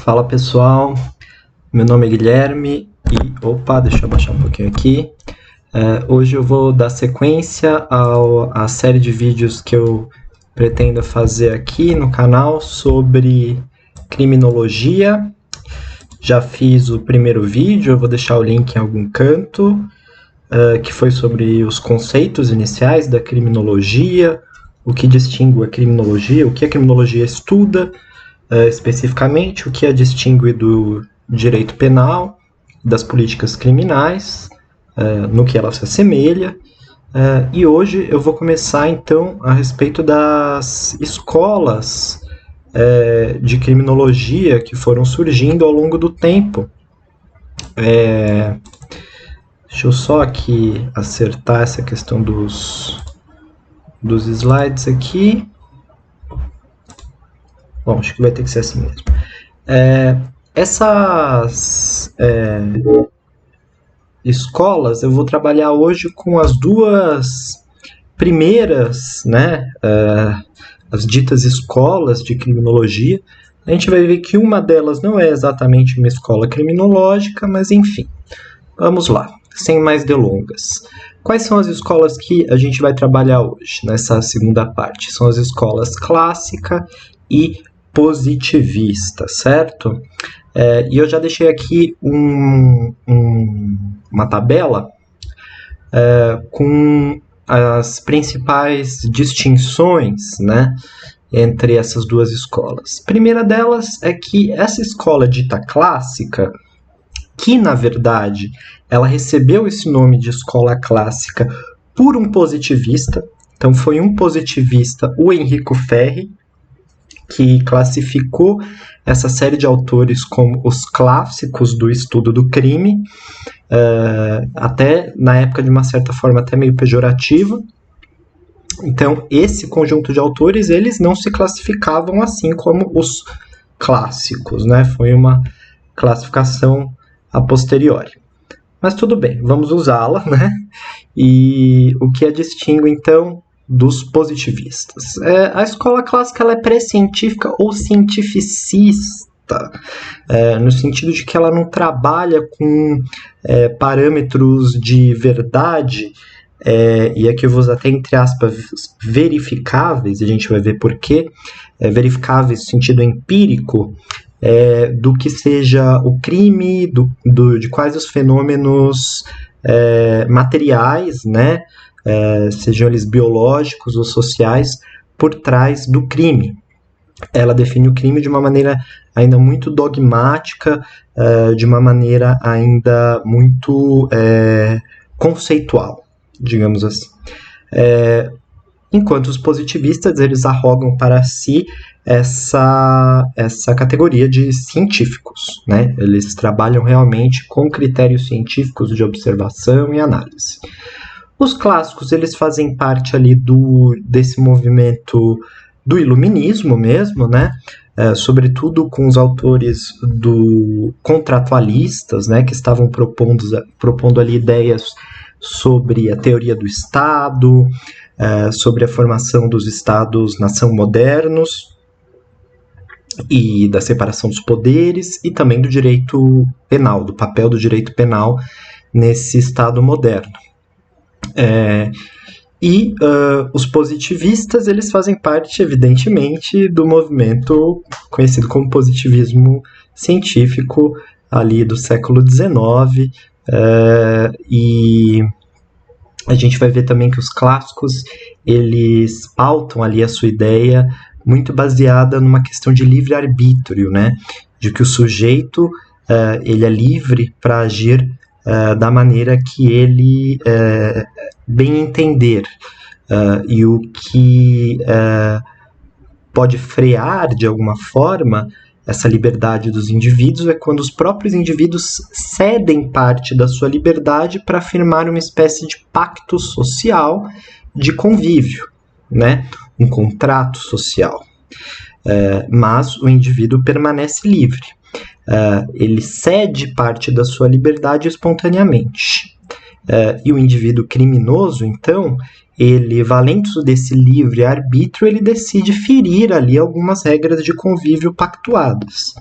Fala pessoal, meu nome é Guilherme e deixa eu abaixar um pouquinho aqui. Hoje eu vou dar sequência à série de vídeos que eu pretendo fazer aqui no canal sobre criminologia. Já fiz o primeiro vídeo, eu vou deixar o link em algum canto, que foi sobre os conceitos iniciais da criminologia, o que distingue a criminologia, o que a criminologia estuda, especificamente, o que a distingue do direito penal, das políticas criminais, no que ela se assemelha. E hoje eu vou começar, então, a respeito das escolas de criminologia que foram surgindo ao longo do tempo. Deixa eu só aqui acertar essa questão dos slides aqui. Bom, acho que vai ter que ser assim mesmo. Essas escolas, eu vou trabalhar hoje com as duas primeiras, as ditas escolas de criminologia. A gente vai ver que uma delas não é exatamente uma escola criminológica, mas enfim, vamos lá, sem mais delongas. Quais são as escolas que a gente vai trabalhar hoje, nessa segunda parte? São as escolas clássica e positivista, certo? E eu já deixei aqui uma tabela com as principais distinções, entre essas duas escolas. A primeira delas é que essa escola dita clássica, que na verdade ela recebeu esse nome de escola clássica por um positivista, então foi um positivista, o Enrico Ferri, que classificou essa série de autores como os clássicos do estudo do crime, até na época de uma certa forma até meio pejorativa. Então esse conjunto de autores, eles não se classificavam assim como os clássicos, foi uma classificação a posteriori. Mas tudo bem, vamos usá-la, E o que a distingue então dos positivistas? A escola clássica ela é pré-científica ou cientificista, no sentido de que ela não trabalha com parâmetros de verdade, e aqui eu vou usar até entre aspas verificáveis, a gente vai ver por quê, verificáveis no sentido empírico, do que seja o crime, de quais os fenômenos materiais, sejam eles biológicos ou sociais, por trás do crime. Ela define o crime de uma maneira ainda muito dogmática, de uma maneira ainda muito conceitual, digamos assim. Enquanto os positivistas, eles arrogam para si essa categoria de científicos, Eles trabalham realmente com critérios científicos de observação e análise. Os clássicos, eles fazem parte ali desse movimento do iluminismo mesmo, sobretudo com os autores contratualistas, que estavam propondo ali ideias sobre a teoria do Estado, sobre a formação dos Estados-nação modernos e da separação dos poderes, e também do direito penal, do papel do direito penal nesse Estado moderno. Os positivistas, eles fazem parte, evidentemente, do movimento conhecido como positivismo científico ali do século XIX, e a gente vai ver também que os clássicos, eles pautam ali a sua ideia muito baseada numa questão de livre-arbítrio, de que o sujeito ele é livre para agir da maneira que ele bem entender, e o que pode frear de alguma forma essa liberdade dos indivíduos é quando os próprios indivíduos cedem parte da sua liberdade para afirmar uma espécie de pacto social de convívio, um contrato social. Mas o indivíduo permanece livre. Ele cede parte da sua liberdade espontaneamente. E o indivíduo criminoso, então, ele, valendo desse livre-arbítrio, ele decide ferir ali algumas regras de convívio pactuadas.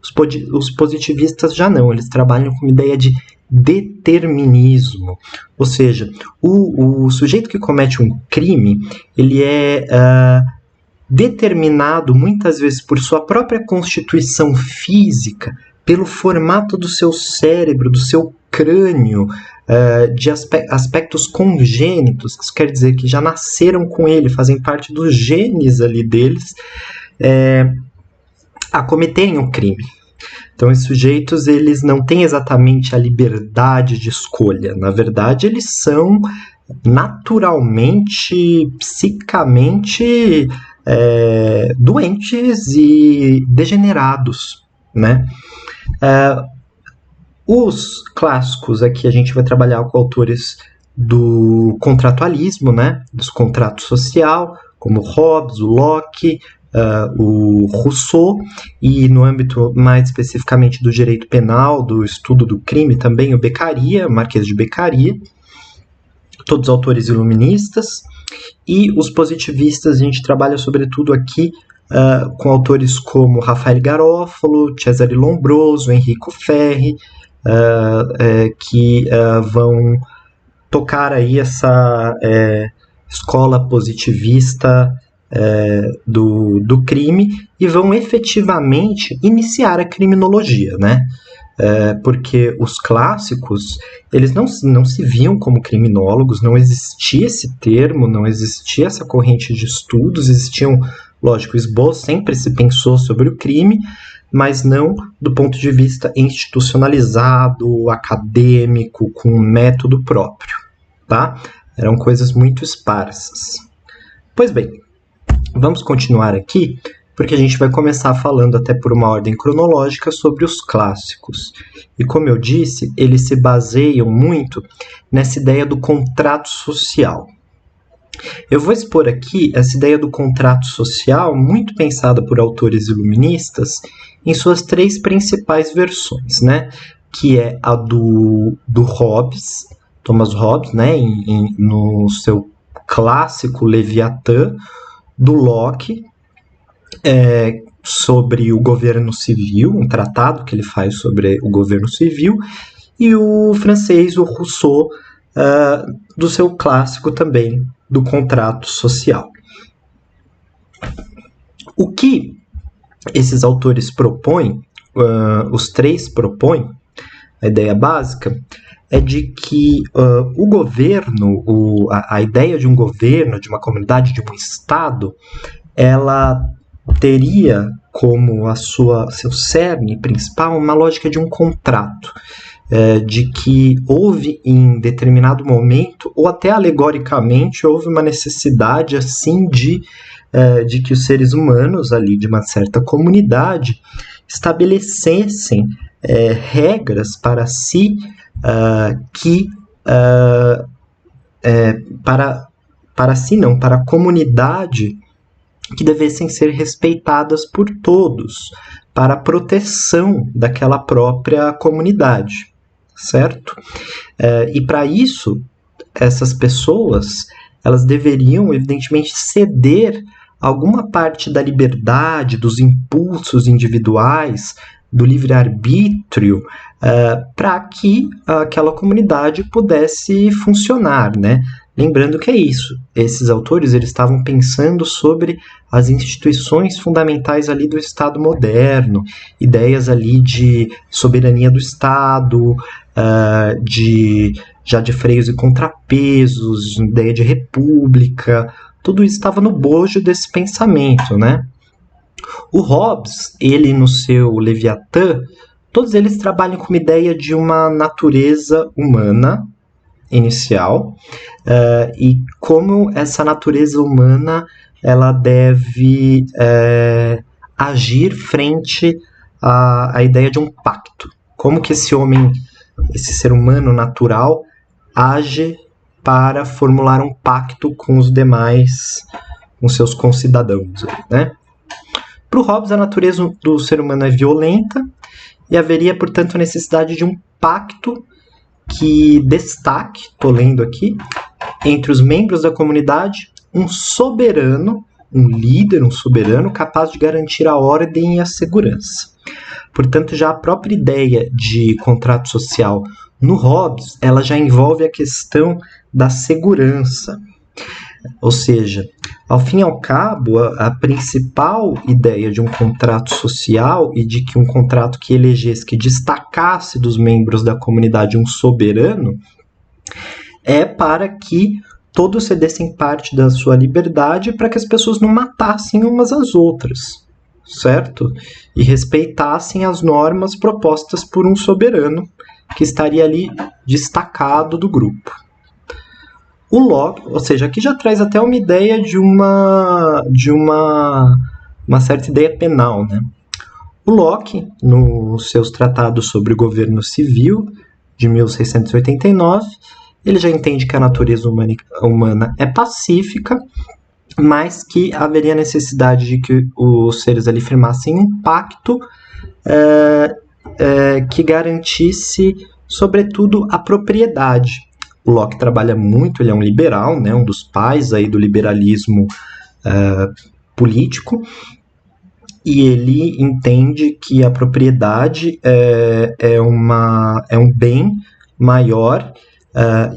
Os positivistas já não, eles trabalham com a ideia de determinismo, ou seja, o sujeito que comete um crime, ele é determinado muitas vezes por sua própria constituição física, pelo formato do seu cérebro, do seu crânio, de aspectos congênitos, isso quer dizer que já nasceram com ele, fazem parte dos genes ali deles, a cometerem o crime. Então, esses sujeitos, eles não têm exatamente a liberdade de escolha. Na verdade, eles são naturalmente, psicamente doentes e degenerados, né? Os clássicos, aqui a gente vai trabalhar com autores do contratualismo, né? Dos contratos social, como Hobbes, o Locke, o Rousseau, e no âmbito mais especificamente do direito penal, do estudo do crime também, o Beccaria, Marquês de Beccaria, todos autores iluministas, e os positivistas a gente trabalha sobretudo aqui com autores como Rafael Garofalo, Cesare Lombroso, Enrico Ferri, que vão tocar aí essa escola positivista do crime e vão efetivamente iniciar a criminologia, né? Porque os clássicos, eles não se viam como criminólogos, não existia esse termo, não existia essa corrente de estudos, existiam, lógico, esboços, sempre se pensou sobre o crime, mas não do ponto de vista institucionalizado, acadêmico, com um método próprio, tá? Eram coisas muito esparsas. Pois bem, vamos continuar aqui, porque a gente vai começar falando até por uma ordem cronológica sobre os clássicos. E como eu disse, eles se baseiam muito nessa ideia do contrato social. Eu vou expor aqui essa ideia do contrato social, muito pensada por autores iluministas, em suas três principais versões, né? Que é a do Hobbes, Thomas Hobbes, né? No seu clássico Leviatã, do Locke, sobre o governo civil, um tratado que ele faz sobre o governo civil, e o francês, o Rousseau, do seu clássico também, do contrato social. O que esses autores propõem, os três propõem, a ideia básica, é de que o governo, a ideia de um governo, de uma comunidade, de um Estado, ela teria como seu cerne principal uma lógica de um contrato, de que houve em determinado momento, ou até alegoricamente, houve uma necessidade assim de que os seres humanos ali de uma certa comunidade estabelecessem regras para si para a comunidade, que devessem ser respeitadas por todos, para a proteção daquela própria comunidade, certo? E para isso, essas pessoas, elas deveriam, evidentemente, ceder alguma parte da liberdade, dos impulsos individuais, do livre-arbítrio, para que aquela comunidade pudesse funcionar, né? Lembrando que é isso, esses autores eles estavam pensando sobre as instituições fundamentais ali do Estado moderno, ideias ali de soberania do Estado, já de freios e contrapesos, ideia de república, tudo isso estava no bojo desse pensamento, né? O Hobbes, ele no seu Leviatã, todos eles trabalham com uma ideia de uma natureza humana inicial, e como essa natureza humana ela deve agir frente à ideia de um pacto. Como que esse homem, esse ser humano natural, age para formular um pacto com os demais, com seus concidadãos, né? Para o Hobbes, a natureza do ser humano é violenta e haveria, portanto, a necessidade de um pacto que destaque, estou lendo aqui, entre os membros da comunidade, um soberano, um líder, um soberano capaz de garantir a ordem e a segurança. Portanto, já a própria ideia de contrato social no Hobbes, ela já envolve a questão da segurança. Ou seja, ao fim e ao cabo, a principal ideia de um contrato social e de que um contrato que elegesse, que destacasse dos membros da comunidade um soberano, é para que todos cedessem parte da sua liberdade para que as pessoas não matassem umas às outras, certo? E respeitassem as normas propostas por um soberano que estaria ali destacado do grupo. O Locke, ou seja, aqui já traz até uma ideia de uma certa ideia penal, né? O Locke, nos seus tratados sobre o governo civil, de 1689, ele já entende que a natureza humana é pacífica, mas que haveria necessidade de que os seres ali firmassem um pacto que garantisse, sobretudo, a propriedade. O Locke trabalha muito, ele é um liberal, né, um dos pais aí do liberalismo político, e ele entende que a propriedade é um bem maior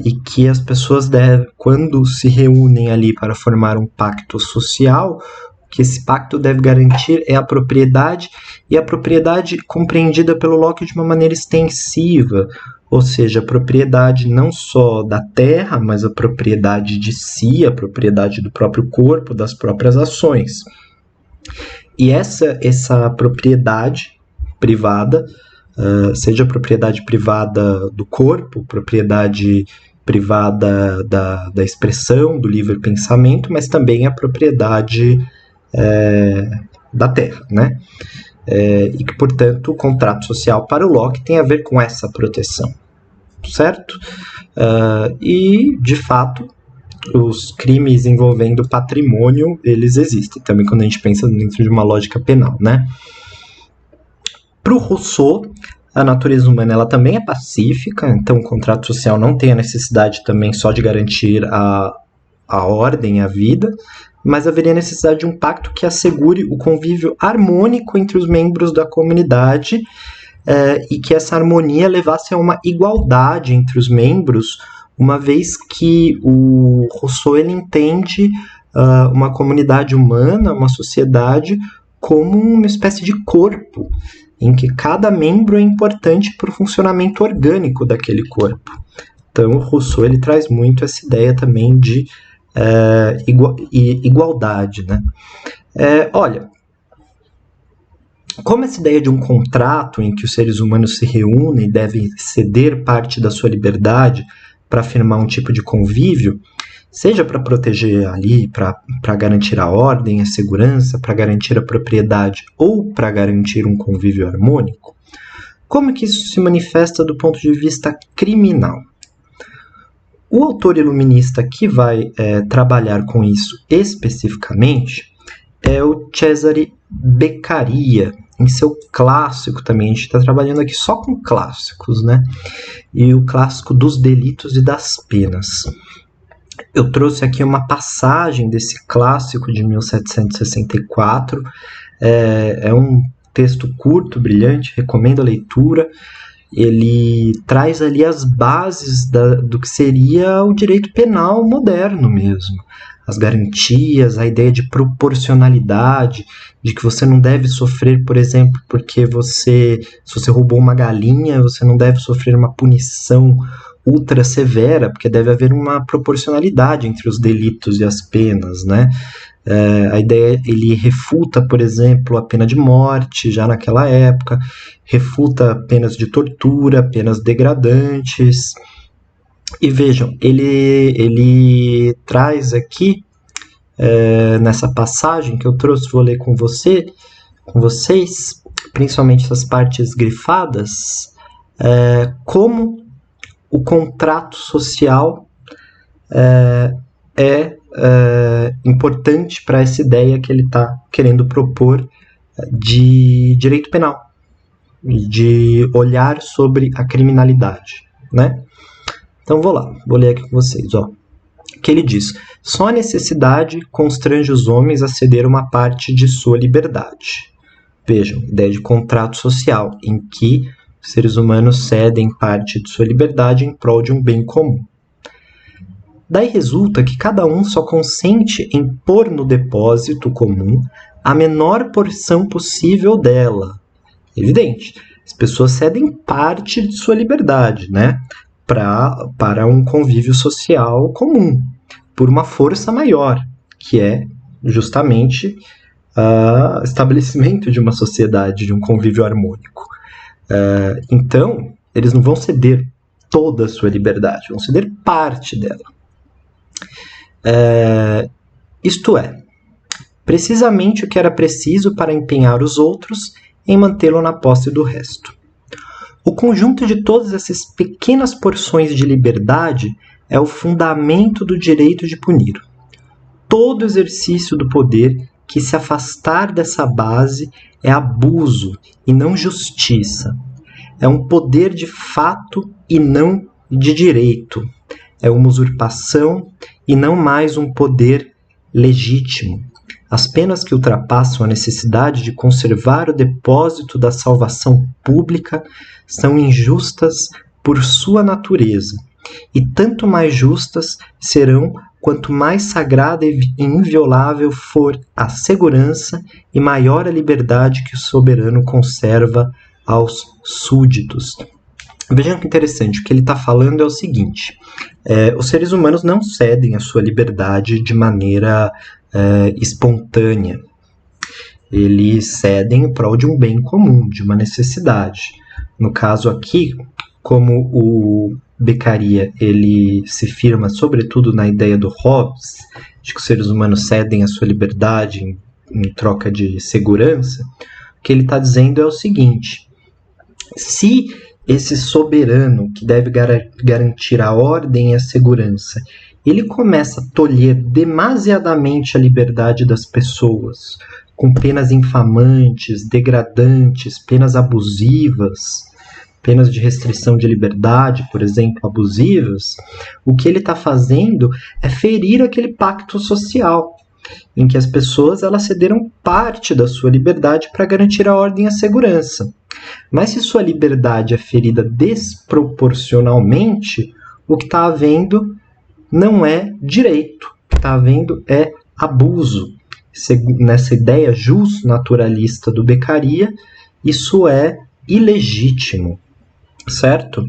e que as pessoas devem, quando se reúnem ali para formar um pacto social, o que esse pacto deve garantir é a propriedade, e a propriedade compreendida pelo Locke de uma maneira extensiva, ou seja, a propriedade não só da terra, mas a propriedade de si, a propriedade do próprio corpo, das próprias ações. E essa propriedade privada, seja a propriedade privada do corpo, propriedade privada da expressão, do livre pensamento, mas também a propriedade da terra, né? E que, portanto, o contrato social para o Locke tem a ver com essa proteção, certo? E, de fato, os crimes envolvendo patrimônio, eles existem, também quando a gente pensa dentro de uma lógica penal, né? Para o Rousseau, a natureza humana ela também é pacífica, então o contrato social não tem a necessidade também só de garantir a ordem, a vida, mas haveria necessidade de um pacto que assegure o convívio harmônico entre os membros da comunidade e que essa harmonia levasse a uma igualdade entre os membros, uma vez que o Rousseau ele entende uma comunidade humana, uma sociedade, como uma espécie de corpo, em que cada membro é importante para o funcionamento orgânico daquele corpo. Então, o Rousseau ele traz muito essa ideia também de igualdade, né? Olha, como essa ideia de um contrato em que os seres humanos se reúnem e devem ceder parte da sua liberdade para afirmar um tipo de convívio, seja para proteger ali, para garantir a ordem, a segurança, para garantir a propriedade ou para garantir um convívio harmônico, como que isso se manifesta do ponto de vista criminal? O autor iluminista que vai trabalhar com isso especificamente é o Cesare Beccaria, em seu clássico também. A gente está trabalhando aqui só com clássicos, né? E o clássico dos delitos e das penas. Eu trouxe aqui uma passagem desse clássico de 1764. É um texto curto, brilhante, recomendo a leitura. Ele traz ali as bases do que seria o direito penal moderno mesmo. As garantias, a ideia de proporcionalidade, de que você não deve sofrer, por exemplo, porque se você roubou uma galinha, você não deve sofrer uma punição ultra severa, porque deve haver uma proporcionalidade entre os delitos e as penas, né? A ideia, ele refuta, por exemplo, a pena de morte, já naquela época, refuta penas de tortura, penas degradantes. E vejam, ele traz aqui, nessa passagem que eu trouxe, vou ler com vocês, principalmente essas partes grifadas, como o contrato social é importante para essa ideia que ele está querendo propor de direito penal, de olhar sobre a criminalidade, né? Então vou ler aqui com vocês, ó. Que ele diz: só a necessidade constrange os homens a ceder uma parte de sua liberdade. Vejam, ideia de contrato social, em que os seres humanos cedem parte de sua liberdade em prol de um bem comum. Daí resulta que cada um só consente em pôr no depósito comum a menor porção possível dela. Evidente, as pessoas cedem parte de sua liberdade, né, para um convívio social comum, por uma força maior, que é justamente o estabelecimento de uma sociedade, de um convívio harmônico. Então, eles não vão ceder toda a sua liberdade, vão ceder parte dela. Isto é, precisamente o que era preciso para empenhar os outros em mantê-lo na posse do resto. O conjunto de todas essas pequenas porções de liberdade é o fundamento do direito de punir. Todo exercício do poder que se afastar dessa base é abuso e não justiça. É um poder de fato e não de direito. É uma usurpação e não mais um poder legítimo. As penas que ultrapassam a necessidade de conservar o depósito da salvação pública são injustas por sua natureza, e tanto mais justas serão quanto mais sagrada e inviolável for a segurança e maior a liberdade que o soberano conserva aos súditos. Vejam que interessante, o que ele está falando é o seguinte: os seres humanos não cedem a sua liberdade de maneira espontânea. Eles cedem em prol de um bem comum, de uma necessidade. No caso aqui, como o Beccaria ele se firma sobretudo na ideia do Hobbes, de que os seres humanos cedem a sua liberdade em troca de segurança, o que ele está dizendo é o seguinte: se esse soberano que deve garantir a ordem e a segurança, ele começa a tolher demasiadamente a liberdade das pessoas, com penas infamantes, degradantes, penas abusivas, penas de restrição de liberdade, por exemplo, abusivas, o que ele está fazendo é ferir aquele pacto social, em que as pessoas elas cederam parte da sua liberdade para garantir a ordem e a segurança. Mas se sua liberdade é ferida desproporcionalmente, o que está havendo não é direito, o que está havendo é abuso. Nessa ideia justnaturalista do Beccaria, isso é ilegítimo, certo?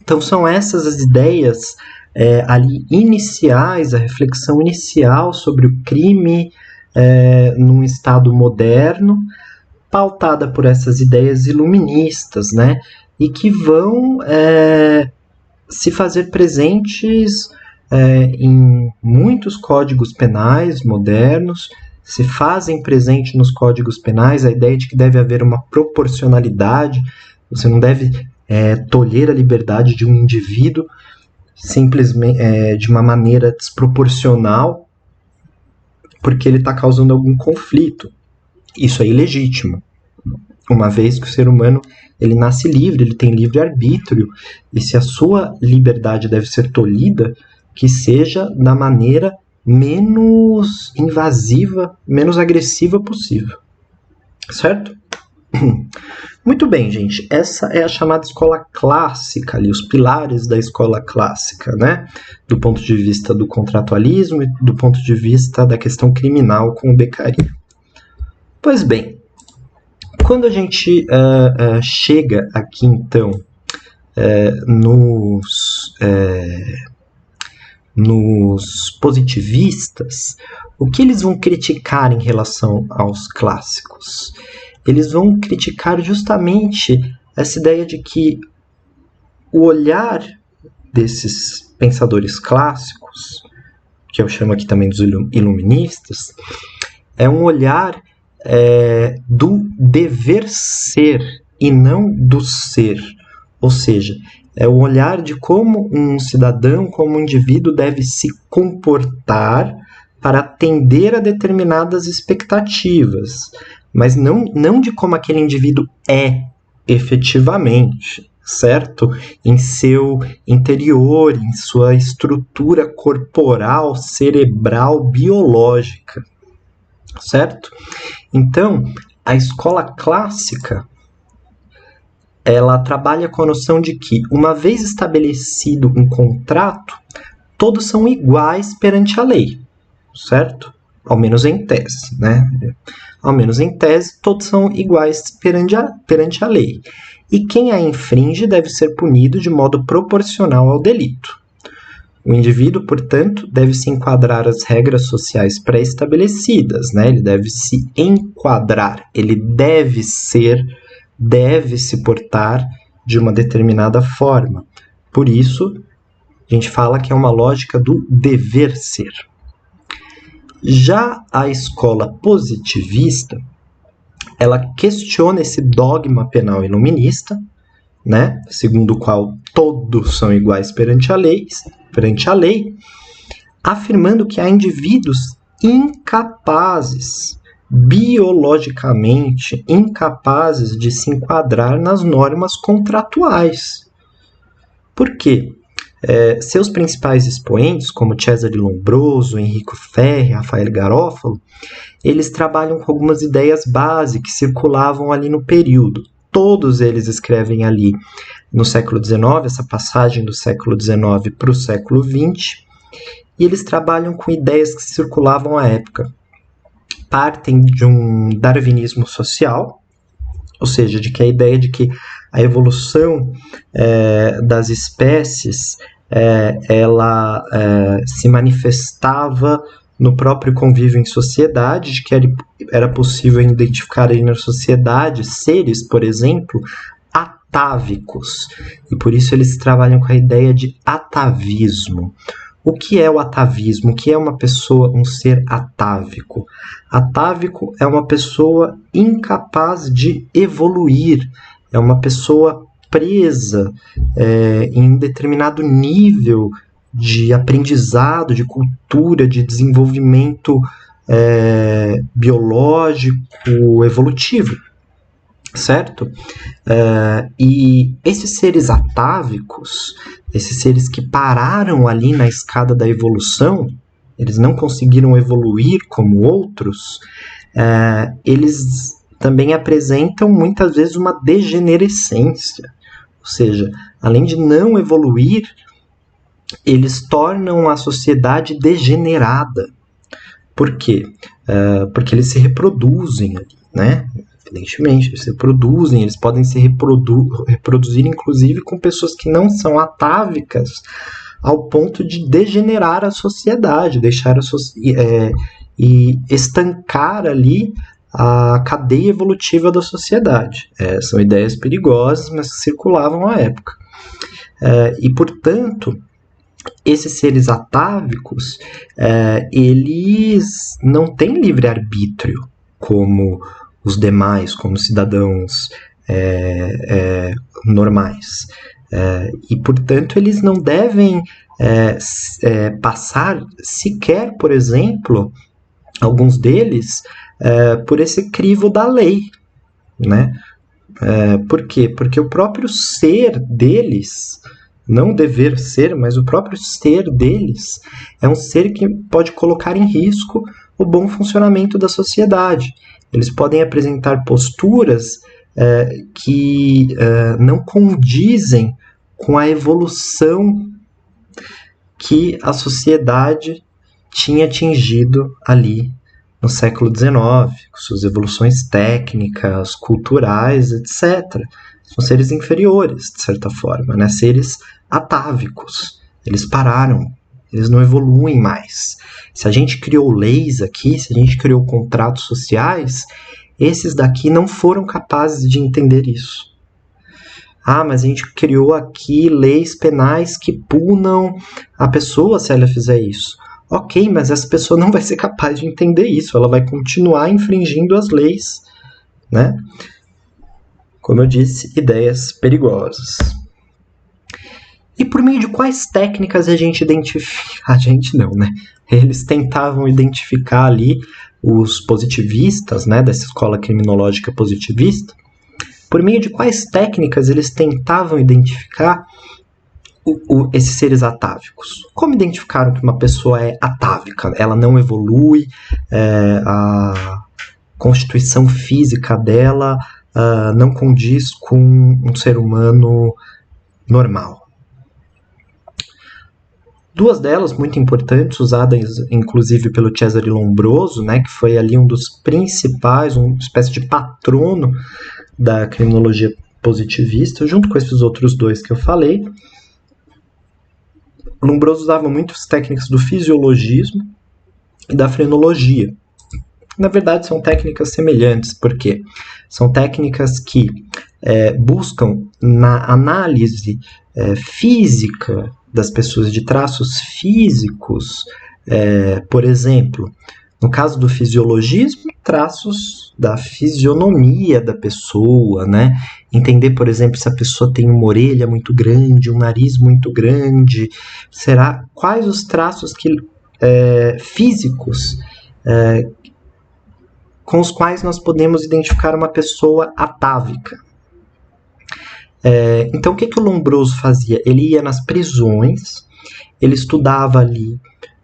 Então são essas as ideias ali iniciais, a reflexão inicial sobre o crime num Estado moderno, pautada por essas ideias iluministas, né? E que vão se fazer presentes em muitos códigos penais modernos, se fazem presente nos códigos penais a ideia de que deve haver uma proporcionalidade, você não deve tolher a liberdade de um indivíduo simplesmente de uma maneira desproporcional, porque ele está causando algum conflito. Isso é ilegítimo, uma vez que o ser humano ele nasce livre, ele tem livre-arbítrio, e se a sua liberdade deve ser tolhida, que seja da maneira menos invasiva, menos agressiva possível. Certo? Muito bem, gente. Essa é a chamada escola clássica, ali, os pilares da escola clássica, né? Do ponto de vista do contratualismo e do ponto de vista da questão criminal com o Beccaria. Pois bem, quando a gente chega aqui, então, nos positivistas, o que eles vão criticar em relação aos clássicos? Eles vão criticar justamente essa ideia de que o olhar desses pensadores clássicos, que eu chamo aqui também dos iluministas, é um olhar do dever ser e não do ser. Ou seja, é o olhar de como um cidadão, como um indivíduo deve se comportar para atender a determinadas expectativas, mas não de como aquele indivíduo é efetivamente, certo? Em seu interior, em sua estrutura corporal, cerebral, biológica, certo? Então, a escola clássica, ela trabalha com a noção de que, uma vez estabelecido um contrato, todos são iguais perante a lei, certo? Ao menos em tese, né? Ao menos em tese, todos são iguais perante a lei. E quem a infringe deve ser punido de modo proporcional ao delito. O indivíduo, portanto, deve se enquadrar às regras sociais pré-estabelecidas, né? Ele deve se enquadrar, ele deve se portar de uma determinada forma. Por isso, a gente fala que é uma lógica do dever ser. Já a escola positivista, ela questiona esse dogma penal iluminista, né, segundo o qual todos são iguais perante a lei, afirmando que há indivíduos incapazes, biologicamente incapazes de se enquadrar nas normas contratuais. Por quê? Seus principais expoentes, como Cesare Lombroso, Enrico Ferri, Rafael Garofalo, eles trabalham com algumas ideias base que circulavam ali no período. Todos eles escrevem ali no século XIX, essa passagem do século XIX para o século XX, e eles trabalham com ideias que circulavam à época. Partem de um darwinismo social, ou seja, de que a ideia de que a evolução das espécies ela se manifestava no próprio convívio em sociedade, de que era possível identificar aí na sociedade seres, por exemplo, atávicos. E por isso eles trabalham com a ideia de atavismo. O que é o atavismo? O que é uma pessoa, um ser atávico? Atávico é uma pessoa incapaz de evoluir, é uma pessoa presa em um determinado nível de aprendizado, de cultura, de desenvolvimento biológico, evolutivo, certo? E esses seres atávicos, esses seres que pararam ali na escada da evolução, eles não conseguiram evoluir como outros, eles também apresentam muitas vezes uma degenerescência, ou seja, além de não evoluir, eles tornam a sociedade degenerada. Por quê? Porque eles se reproduzem ali, né? Evidentemente, eles se reproduzem, eles podem se reproduzir inclusive com pessoas que não são atávicas, ao ponto de degenerar a sociedade, e estancar ali a cadeia evolutiva da sociedade. São ideias perigosas, mas que circulavam à época. E, portanto, esses seres atávicos, eles não têm livre-arbítrio como os demais, como cidadãos normais. E, portanto, eles não devem passar sequer, por exemplo, alguns deles, por esse crivo da lei, né? Por quê? Porque o próprio ser deles, não dever ser, mas o próprio ser deles, é um ser que pode colocar em risco o bom funcionamento da sociedade. Eles podem apresentar posturas que não condizem com a evolução que a sociedade tinha atingido ali no século XIX, com suas evoluções técnicas, culturais, etc. São seres inferiores, de certa forma, né? Seres atávicos. Eles pararam, eles não evoluem mais. Se a gente criou leis aqui, se a gente criou contratos sociais, esses daqui não foram capazes de entender isso. Mas a gente criou aqui leis penais que punam a pessoa se ela fizer isso. Ok, mas essa pessoa não vai ser capaz de entender isso, ela vai continuar infringindo as leis, né? Como eu disse, ideias perigosas. E por meio de quais técnicas a gente identifica? A gente não, né? Eles tentavam identificar ali os positivistas, né, dessa escola criminológica positivista. Por meio de quais técnicas eles tentavam identificar esses seres atávicos? Como identificaram que uma pessoa é atávica? Ela não evolui, constituição física dela não condiz com um ser humano normal. Duas delas muito importantes, usadas inclusive pelo Cesare Lombroso, né, que foi ali um dos principais, uma espécie de patrono da criminologia positivista, junto com esses outros dois que eu falei. Lombroso usava muitas técnicas do fisiologismo e da frenologia. Na verdade, são técnicas semelhantes, porque são técnicas que buscam na análise física das pessoas, de traços físicos, por exemplo, no caso do fisiologismo, traços da fisionomia da pessoa, né? Entender, por exemplo, se a pessoa tem uma orelha muito grande, um nariz muito grande, quais os traços físicos com os quais nós podemos identificar uma pessoa atávica. Então, o que o Lombroso fazia? Ele ia nas prisões, ele estudava ali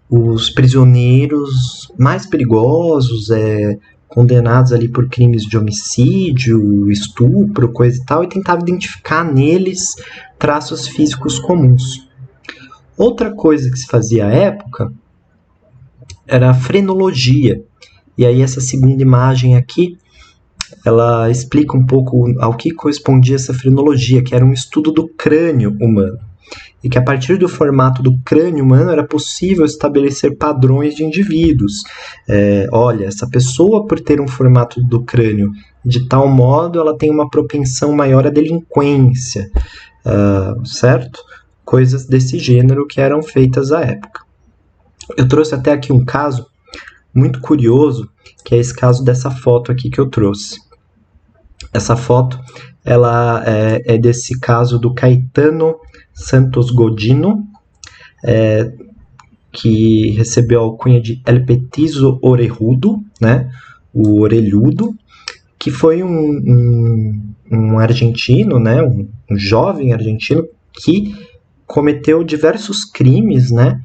os prisioneiros mais perigosos, condenados ali por crimes de homicídio, estupro, coisa e tal, e tentava identificar neles traços físicos comuns. Outra coisa que se fazia à época era a frenologia. E aí essa segunda imagem aqui, ela explica um pouco ao que correspondia essa frenologia, que era um estudo do crânio humano. E que a partir do formato do crânio humano era possível estabelecer padrões de indivíduos. Olha, essa pessoa, por ter um formato do crânio de tal modo, ela tem uma propensão maior à delinquência, certo? Coisas desse gênero que eram feitas à época. Eu trouxe até aqui um caso muito curioso, que é esse caso dessa foto aqui que eu trouxe. Essa foto, ela é desse caso do Caetano Santos Godino, que recebeu a alcunha de El Petizo Orejudo, né, o orelhudo, que foi um argentino, né, um jovem argentino que cometeu diversos crimes, né,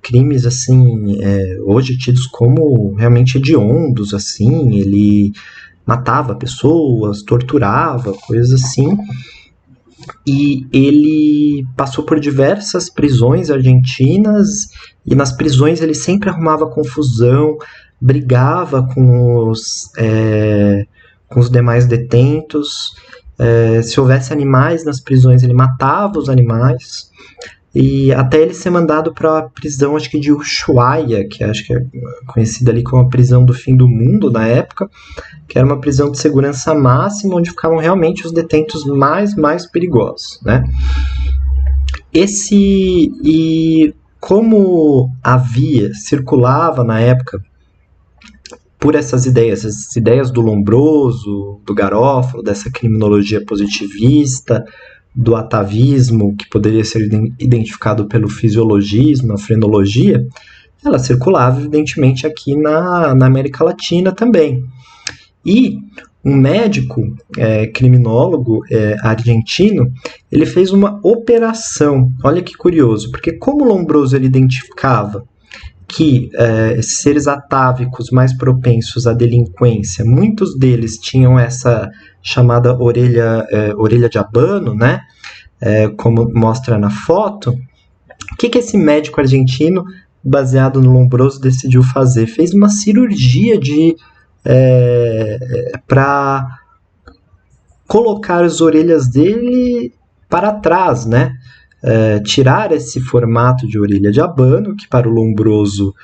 crimes assim, hoje tidos como realmente hediondos, assim. Ele matava pessoas, torturava, coisas assim, e ele passou por diversas prisões argentinas, e nas prisões ele sempre arrumava confusão, brigava com os demais detentos. Se houvesse animais nas prisões, ele matava os animais, e até ele ser mandado para a prisão, acho que de Ushuaia, que acho que é conhecida ali como a prisão do fim do mundo na época, que era uma prisão de segurança máxima, onde ficavam realmente os detentos mais perigosos, né? E como circulava na época por essas ideias do Lombroso, do Garofalo, dessa criminologia positivista, do atavismo, que poderia ser identificado pelo fisiologismo, a frenologia, ela circulava, evidentemente, aqui na América Latina também. E um médico criminólogo argentino, ele fez uma operação. Olha que curioso, porque como Lombroso ele identificava que esses seres atávicos mais propensos à delinquência, muitos deles tinham essa chamada orelha de abano, né? Como mostra na foto. O que esse médico argentino, baseado no Lombroso, decidiu fazer? Fez uma cirurgia para colocar as orelhas dele para trás, né? Tirar esse formato de orelha de abano, que para o Lombroso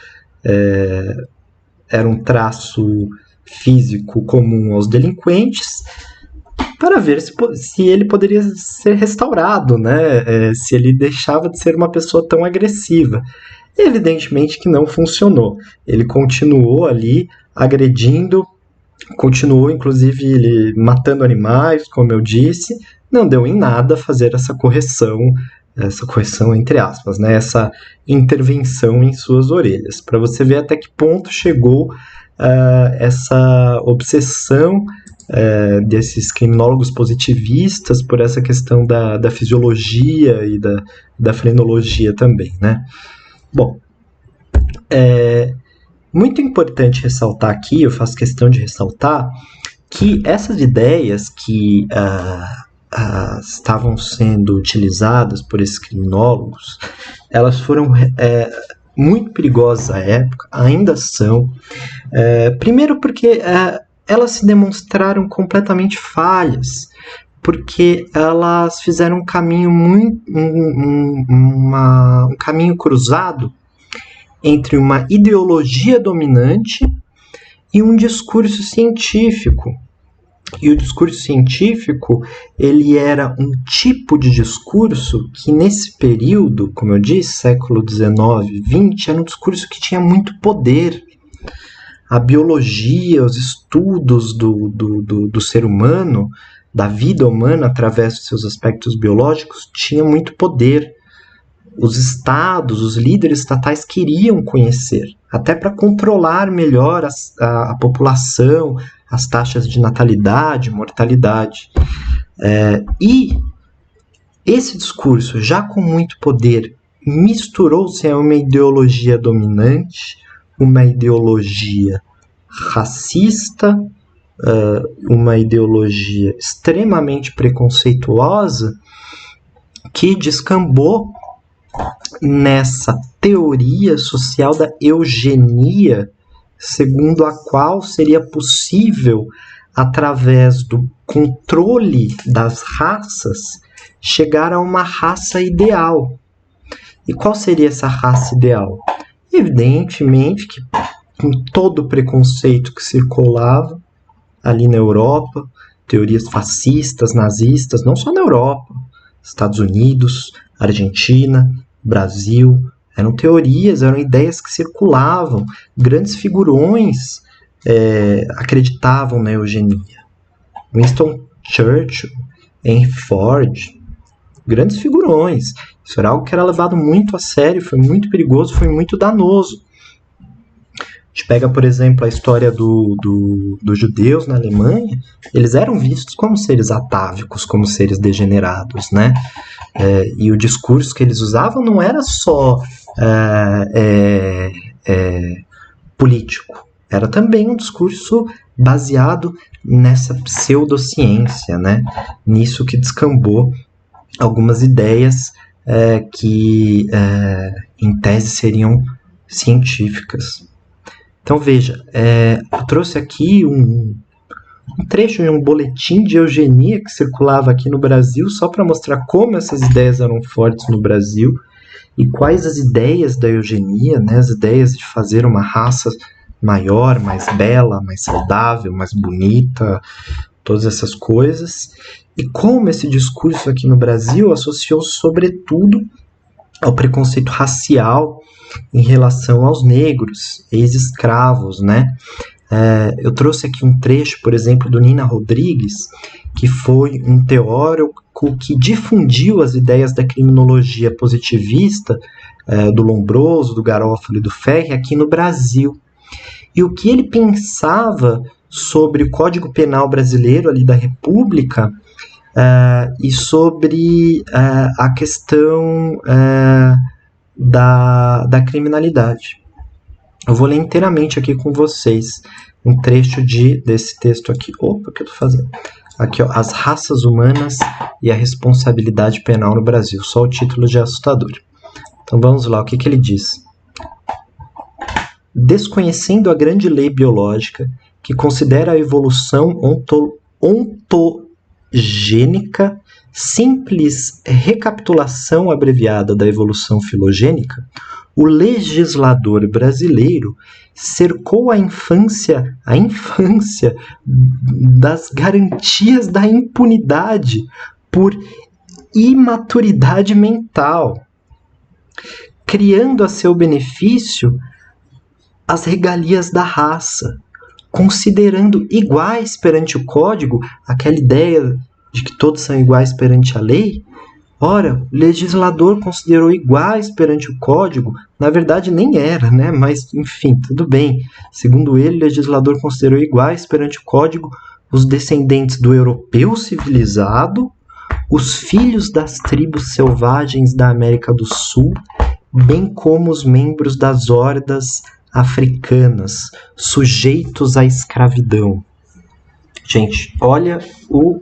era um traço físico comum aos delinquentes, para ver se ele poderia ser restaurado, né? Se ele deixava de ser uma pessoa tão agressiva. Evidentemente que não funcionou. Ele continuou ali agredindo, continuou inclusive ele matando animais, como eu disse. Não deu em nada fazer essa correção entre aspas, né? Essa intervenção em suas orelhas, para você ver até que ponto chegou essa obsessão desses criminólogos positivistas por essa questão da fisiologia e da frenologia também, né? Bom, Muito importante ressaltar aqui, eu faço questão de ressaltar, que essas ideias que estavam sendo utilizadas por esses criminólogos, elas foram muito perigosas à época, ainda são. Primeiro porque elas se demonstraram completamente falhas, porque elas fizeram um caminho um caminho cruzado entre uma ideologia dominante e um discurso científico. E o discurso científico, ele era um tipo de discurso que nesse período, como eu disse, século XIX, XX, era um discurso que tinha muito poder. A biologia, os estudos do ser humano, da vida humana através dos seus aspectos biológicos, tinha muito poder. Os estados, os líderes estatais queriam conhecer, até para controlar melhor a população, as taxas de natalidade, mortalidade. E esse discurso, já com muito poder, misturou-se a uma ideologia dominante, uma ideologia racista, uma ideologia extremamente preconceituosa, que descambou nessa teoria social da eugenia, segundo a qual seria possível, através do controle das raças, chegar a uma raça ideal. E qual seria essa raça ideal? Evidentemente que, com todo o preconceito que circulava ali na Europa, teorias fascistas, nazistas, não só na Europa, Estados Unidos, Argentina, Brasil, eram teorias, eram ideias que circulavam. Grandes figurões acreditavam na eugenia. Winston Churchill, Henry Ford, grandes figurões. Isso era algo que era levado muito a sério, foi muito perigoso, foi muito danoso. A gente pega, por exemplo, a história dos judeus na Alemanha. Eles eram vistos como seres atávicos, como seres degenerados, né? E o discurso que eles usavam não era só político, era também um discurso baseado nessa pseudociência, né? Nisso que descambou algumas ideias que, em tese, seriam científicas. Então, veja, eu trouxe aqui um trecho de um boletim de eugenia que circulava aqui no Brasil, só para mostrar como essas ideias eram fortes no Brasil e quais as ideias da eugenia, né, as ideias de fazer uma raça maior, mais bela, mais saudável, mais bonita, todas essas coisas, e como esse discurso aqui no Brasil associou sobretudo ao preconceito racial em relação aos negros, ex-escravos, né? Eu trouxe aqui um trecho, por exemplo, do Nina Rodrigues, que foi um teórico que difundiu as ideias da criminologia positivista, do Lombroso, do Garofalo e do Ferri aqui no Brasil. E o que ele pensava sobre o Código Penal brasileiro ali da República e sobre a questão da criminalidade. Eu vou ler inteiramente aqui com vocês um trecho desse texto aqui. Opa, o que eu tô fazendo? Aqui, ó, As Raças Humanas e a Responsabilidade Penal no Brasil. Só o título já é assustador. Então vamos lá, o que ele diz? Desconhecendo a grande lei biológica que considera a evolução ontogênica, simples recapitulação abreviada da evolução filogênica, o legislador brasileiro cercou a infância das garantias da impunidade por imaturidade mental, criando a seu benefício as regalias da raça, considerando iguais perante o código, aquela ideia de que todos são iguais perante a lei. Ora, o legislador considerou iguais perante o código, na verdade nem era, né? Mas, enfim, tudo bem. Segundo ele, o legislador considerou iguais perante o código os descendentes do europeu civilizado, os filhos das tribos selvagens da América do Sul, bem como os membros das hordas africanas, sujeitos à escravidão. Gente, olha o...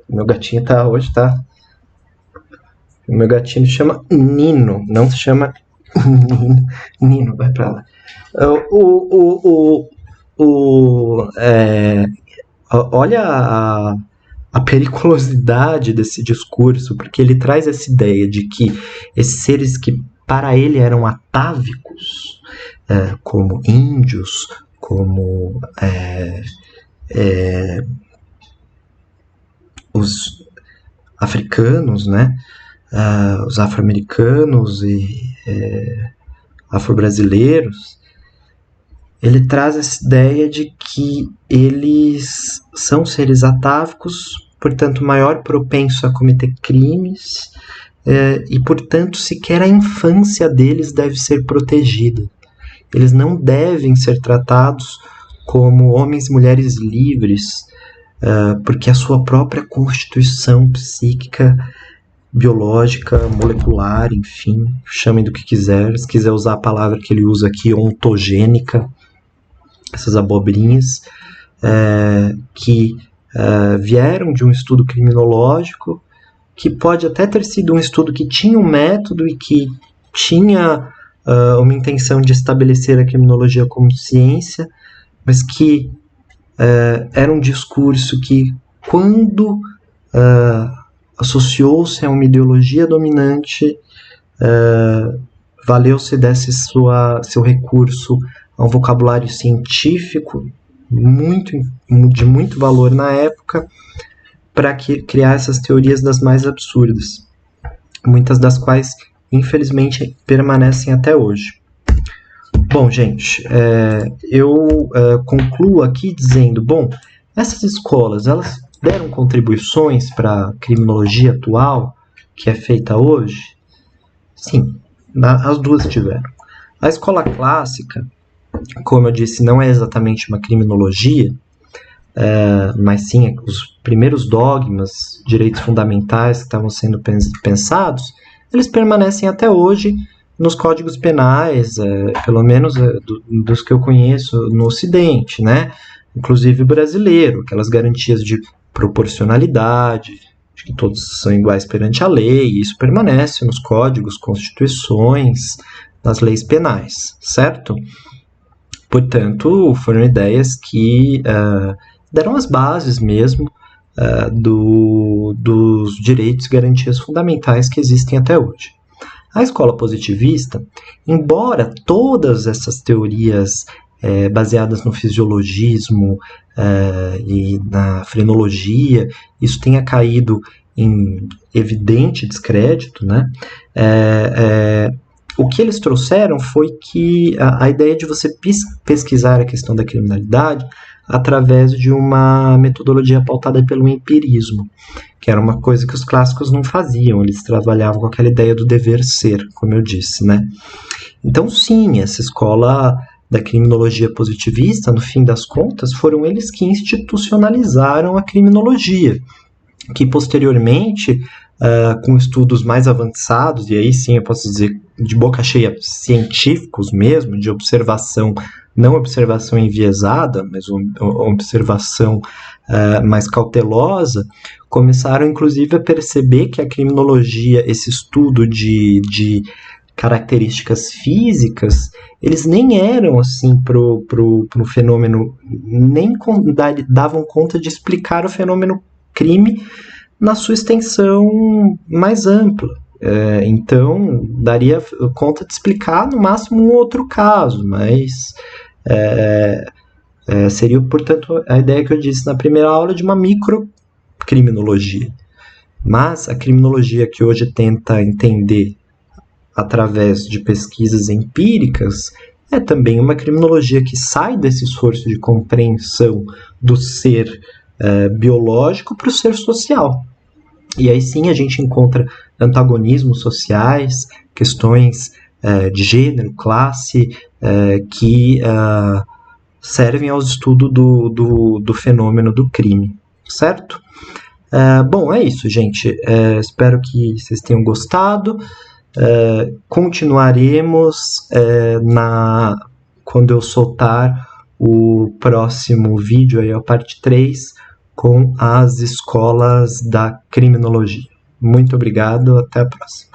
meu gatinho hoje tá... O meu gatinho chama Nino, não se chama Nino. Nino, vai pra lá. Olha a periculosidade desse discurso, porque ele traz essa ideia de que esses seres que para ele eram atávicos, como índios, como os africanos, né? Os afro-americanos e afro-brasileiros, ele traz essa ideia de que eles são seres atávicos, portanto, maior propenso a cometer crimes, e, portanto, sequer a infância deles deve ser protegida. Eles não devem ser tratados como homens e mulheres livres, porque a sua própria constituição psíquica, biológica, molecular, enfim, chamem do que quiser. Se quiser usar a palavra que ele usa aqui, ontogênica, essas abobrinhas, que vieram de um estudo criminológico, que pode até ter sido um estudo que tinha um método e que tinha uma intenção de estabelecer a criminologia como ciência, mas que era um discurso que, quando associou-se a uma ideologia dominante, valeu-se desse seu recurso a um vocabulário científico de muito valor na época, para criar essas teorias das mais absurdas, muitas das quais, infelizmente, permanecem até hoje. Bom, gente, eu concluo aqui dizendo, essas escolas, elas deram contribuições para a criminologia atual, que é feita hoje? Sim, as duas tiveram. A escola clássica, como eu disse, não é exatamente uma criminologia, mas sim os primeiros dogmas, direitos fundamentais que estavam sendo pensados, eles permanecem até hoje nos códigos penais, pelo menos dos que eu conheço no Ocidente, né? Inclusive o brasileiro, aquelas garantias de proporcionalidade, de que todos são iguais perante a lei, e isso permanece nos códigos, constituições, nas leis penais, certo? Portanto, foram ideias que deram as bases mesmo dos direitos e garantias fundamentais que existem até hoje. A escola positivista, embora todas essas teorias baseadas no fisiologismo e na frenologia, isso tenha caído em evidente descrédito, né? O que eles trouxeram foi que a ideia de você pesquisar a questão da criminalidade através de uma metodologia pautada pelo empirismo, que era uma coisa que os clássicos não faziam, eles trabalhavam com aquela ideia do dever ser, como eu disse, né? Então, sim, essa escola da criminologia positivista, no fim das contas, foram eles que institucionalizaram a criminologia, que posteriormente, com estudos mais avançados, e aí sim eu posso dizer de boca cheia científicos mesmo, de observação, não observação enviesada, mas observação mais cautelosa, começaram inclusive a perceber que a criminologia, esse estudo de características físicas, eles nem eram assim pro fenômeno, nem davam conta de explicar o fenômeno crime na sua extensão mais ampla. Então, daria conta de explicar no máximo um outro caso, mas seria, portanto, a ideia que eu disse na primeira aula de uma microcriminologia. Mas a criminologia que hoje tenta entender através de pesquisas empíricas é também uma criminologia que sai desse esforço de compreensão do ser biológico para o ser social. E aí sim a gente encontra antagonismos sociais, questões de gênero, classe, que servem ao estudo do fenômeno do crime, certo? Bom, é isso, gente. Espero que vocês tenham gostado. Continuaremos quando eu soltar o próximo vídeo, aí a parte 3, com as escolas da criminologia. Muito obrigado, até a próxima.